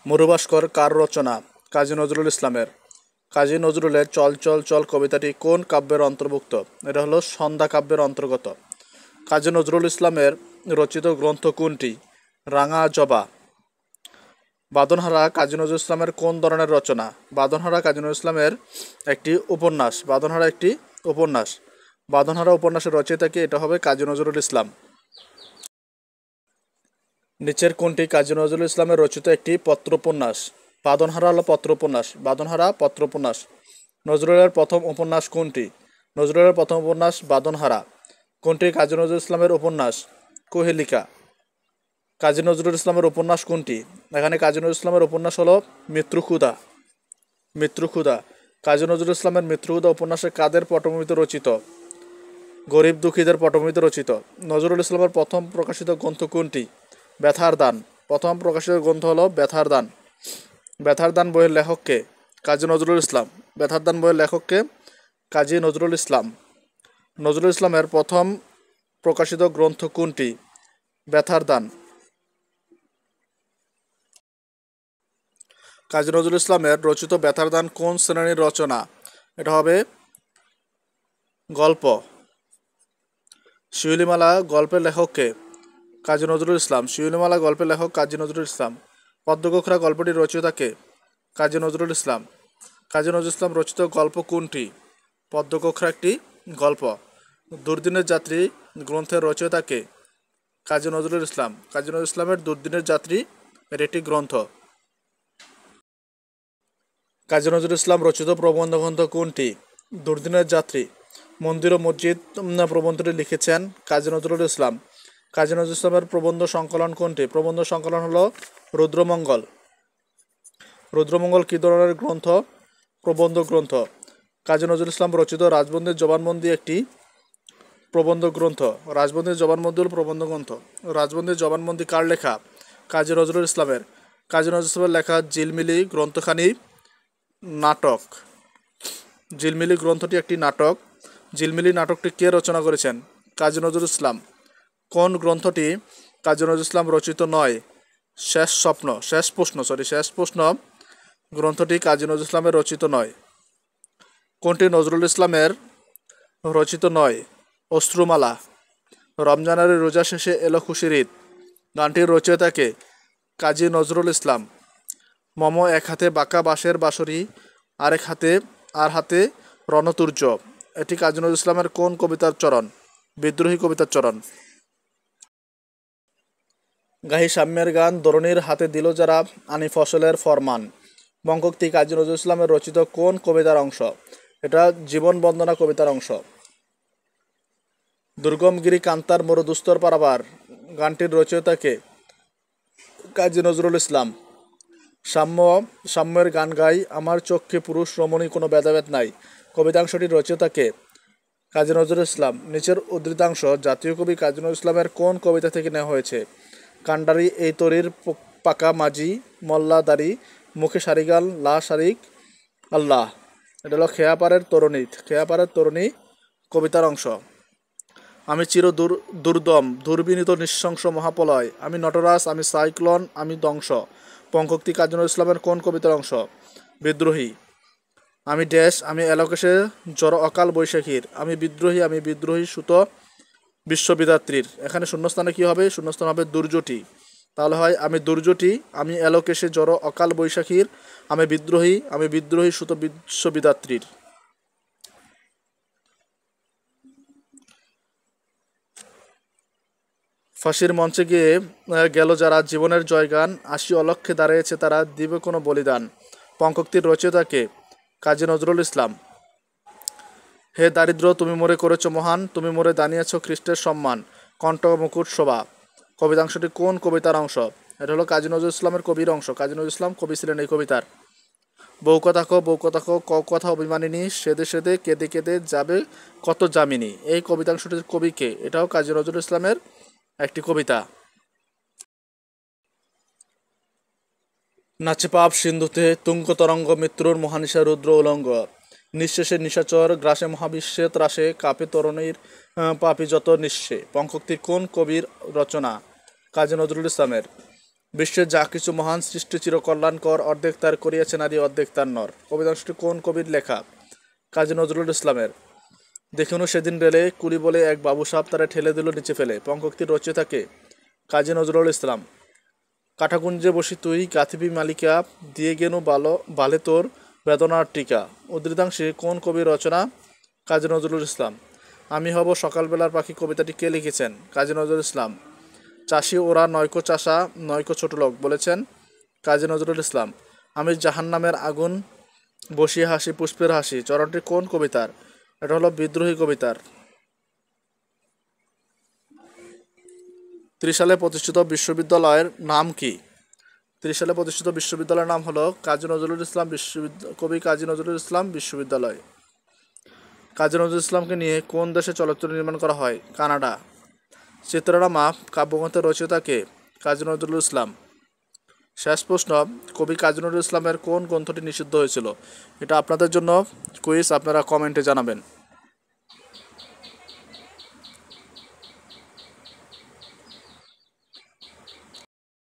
মরুভাস্কর কার রচনা? কাজী নজরুল ইসলামের। কাজী নজরুলের চল চল চল কবিতাটি কোন কাব্যের অন্তর্ভুক্ত? এটা হলো সন্ধ্যা কাব্যের অন্তর্গত। কাজী নজরুল ইসলামের রচিত গ্রন্থ কোনটি? রাঙা জবা। বাঁধনহারা কাজী নজরুল ইসলামের কোন ধরনের রচনা? বাঁধনহারা কাজী নজরুল ইসলামের একটি উপন্যাস। বাঁধনহারা একটি উপন্যাস। বাঁধনহারা উপন্যাসের রচয়িতা কে? এটা হবে কাজী নজরুল ইসলাম। নিচের কোনটি কাজী নজরুল ইসলামের রচিত একটি পত্রোপন্যাস? বাঁধনহারা হলো পত্রোপন্যাস। বাঁধনহারা পত্রোপন্যাস। নজরুলের প্রথম উপন্যাস কোনটি? নজরুলের প্রথম উপন্যাস বাঁধনহারা। কোনটি কাজী নজরুল ইসলামের উপন্যাস? কোহেলিকা। কাজী নজরুল ইসলামের উপন্যাস কোনটি? এখানে কাজী নজরুল ইসলামের উপন্যাস হলো মৃত্যুক্ষুধা। মৃত্যুক্ষুধা। কাজী নজরুল ইসলামের মৃত্যুক্ষুধা উপন্যাসে কাদের পটভূমিতে রচিত? গরিব দুঃখীদের পটভূমিতে রচিত। নজরুল ইসলামের প্রথম প্রকাশিত গ্রন্থ কোনটি? ব্যথার দান। প্রথম প্রকাশিত গ্রন্থ হলো ব্যথার দান। ব্যথার দান বইয়ের লেখককে? কাজী নজরুল ইসলাম। ব্যথার দান বইয়ের লেখককে? কাজী নজরুল ইসলাম। নজরুল ইসলামের প্রথম প্রকাশিত গ্রন্থ কোনটি? ব্যথার দান। কাজী নজরুল ইসলামের রচিত ব্যথার দান কোন শ্রেণীর রচনা? এটা হবে গল্প। শিউলিমালা গল্পের লেখককে? কাজী নজরুল ইসলাম। শিউলিমালা গল্পের লেখক কাজী নজরুল ইসলাম। পদ্মগোখরা গল্পটির রচয়িতাকে? কাজী নজরুল ইসলাম। কাজী নজরুল ইসলাম রচিত গল্প কোনটি? পদ্মগোখরা একটি গল্প। দুর্দিনের যাত্রী গ্রন্থের রচয়িতাকে? কাজী নজরুল ইসলাম। কাজী নজরুল ইসলামের দুর্দিনের যাত্রী এর একটি গ্রন্থ। কাজী নজরুল ইসলাম রচিত প্রবন্ধ গ্রন্থ কোনটি? দুর্দিনের যাত্রী। মন্দির ও মসজিদ প্রবন্ধটি লিখেছেন কাজী নজরুল ইসলাম। কাজী নজরুল ইসলামের প্রবন্ধ সংকলন কোনটি? প্রবন্ধ সংকলন হলো রুদ্রমঙ্গল। রুদ্রমঙ্গল কী ধরনের গ্রন্থ? প্রবন্ধ গ্রন্থ। কাজী নজরুল ইসলাম রচিত রাজবন্দির জবানবন্দি একটি প্রবন্ধ গ্রন্থ। রাজবন্দির জবানবন্দি হল প্রবন্ধ গ্রন্থ। রাজবন্দির জবানবন্দি কার লেখা? কাজী নজরুল ইসলামের। কাজী নজরুল ইসলামের লেখা ঝিলমিলি গ্রন্থখানি নাটক। ঝিলমিলি গ্রন্থটি একটি নাটক। ঝিলমিলি নাটকটি কে রচনা করেছেন? কাজী নজরুল ইসলাম। কোন গ্রন্থটি কাজী নজরুল ইসলাম রচিত নয়? শেষ প্রশ্ন গ্রন্থটি কাজী নজরুল ইসলামের রচিত নয়। কোনটি নজরুল ইসলামের রচিত নয়? অশ্রুমালা। রমজানের রোজা শেষে এলো খুশির ঈদ গানটির রচয়িতাকে? কাজী নজরুল ইসলাম। মম এক হাতে বাঁকা বাঁশের বাঁশরি আর হাতে রণতুর্য এটি কাজী নজরুল ইসলামের কোন কবিতার চরণ? বিদ্রোহী কবিতার চরণ। গাহি সাম্যের গান ধরণীর হাতে দিল যারা আনি ফসলের ফরমান পঙ্কোক্তি কাজী নজরুল ইসলামের রচিত কোন কবিতার অংশ? এটা জীবন বন্দনা কবিতার অংশ। দুর্গমগিরি কান্তার মরুদুস্তর পারাবার গানটির রচয়িতাকে? কাজী নজরুল ইসলাম। সাম্যের গান গাই আমার চক্ষে পুরুষ রমণী কোনো ভেদাভেদ নাই কবিতাংশটির রচয়িতাকে? কাজী নজরুল ইসলাম। নিচের উদ্ধৃতাংশ জাতীয় কবি কাজী নজরুল ইসলামের কোন কবিতা থেকে নেওয়া হয়েছে? কান্ডারি এই তরির পাকা মাঝি মল্লা দাড়ি মুখে সারিগাল লা শারিক আল্লাহ এটা হলো খেয়াপাড়ের তরুণী কবিতার অংশ। আমি দুর্দম দুর্বিনীত নৃশংস মহাপলয় আমি নটরাজ আমি সাইক্লোন আমি ধ্বংস পঙ্কোক্তি কাজী নজরুল ইসলামের কোন কবিতার অংশ? বিদ্রোহী। আমি ড্যাশ আমি এলোকেশে জড় অকাল বৈশাখীর আমি বিদ্রোহী সুত বিশ্ববিদাত্রীর। এখানে শূন্যস্থানে কি হবে? শূন্যস্থান হবে দুর্যটি। তাহলে হয় আমি দুর্যটি আমি এলোকেশে জড় অকাল বৈশাখীর আমি বিদ্রোহী সুত বিশ্ববিদাত্রীর। ফাঁসির মঞ্চে গিয়ে গেল যারা জীবনের জয়গান আসি অলক্ষ্যে দাঁড়িয়েছে তারা দিবে কোনো বলিদান পঙ্কোক্তির রচয়িতাকে? কাজী নজরুল ইসলাম। হে দারিদ্র তুমি মোরে করেছ মহান তুমি মোরে দানিয়েছ খ্রিস্টের সম্মান কণ্ঠ মুকুট শোভা কবিতাংশটি কোন কবিতার অংশ? এটা হলো কাজী নজরুল ইসলামের কবির অংশ। কাজী নজরুল ইসলাম কবি ছিলেন এই কবিতার। বউ কথা ক কথা অভিমানিনী সেদে সেদে কেঁদে কেঁদে যাবে কত জামিনী এই কবিতাংশটির কবিকে? এটাও কাজী নজরুল ইসলামের একটি কবিতা। নাচে পাপ সিন্ধুতে তুঙ্গ তরঙ্গ মৃত্যুর মহানিশা রুদ্র উলঙ্গ নিঃশেষে নিশাচর গ্রাসে মহাবিশ্বে ত্রাসে কাপে তরণীর পাপি যত নিঃশে পঙ্কোক্তির কোন কবির রচনা? কাজী নজরুল ইসলামের। বিশ্বের যা কিছু মহান সৃষ্টি চিরকল্যাণকর, অর্ধেক তার করিয়াছে নারী, অর্ধেক তার নর। কবিতাংশটি কোন কবির লেখা? কাজী নজরুল ইসলামের। দেখুনু সেদিন রেলে কুলি বলে এক বাবু সাহেব তারা ঠেলে দিল নিচে ফেলে। পঙ্ক্তির রচিতা কে? কাজী নজরুল ইসলাম। কাঠাকুঞ্জে বসি তুই গাথিবি মালিকা, দিয়ে গেনু বালে তোর বেদনার টিকা। উদ্ধৃতাংশে কোন কবির রচনা? কাজী নজরুল ইসলাম। আমি হব সকালবেলার পাখি কবিতাটি কে লিখেছেন? কাজী নজরুল ইসলাম। চাষি ওরা নয়কো চাষা নয়কো ছোট লোক বলেছেন কাজী নজরুল ইসলাম। আমি জাহান্নামের আগুন বসিয়ে হাসি পুষ্পের হাসি চরণটি কোন কবিতার? এটা হলো বিদ্রোহী কবিতার। 30 সালে প্রতিষ্ঠিত বিশ্ববিদ্যালয়ের নাম কি? 30 সালে প্রতিষ্ঠিত বিশ্ববিদ্যালয়ের নাম হলো কাজী নজরুল ইসলাম কবি কাজী নজরুল ইসলাম বিশ্ববিদ্যালয়। কাজী নজরুল ইসলামকে নিয়ে কোন দেশে চলচ্চিত্র নির্মাণ করা হয়? কানাডা। চিত্রনামা কাব্যগ্রন্থের রচয়িতা কে? কাজী নজরুল ইসলাম। শেষ প্রশ্ন, কবি কাজী নজরুল ইসলামের কোন গ্রন্থটি নিষিদ্ধ হয়েছিল? এটা আপনাদের জন্য কুইজ, আপনারা কমেন্টে জানাবেন।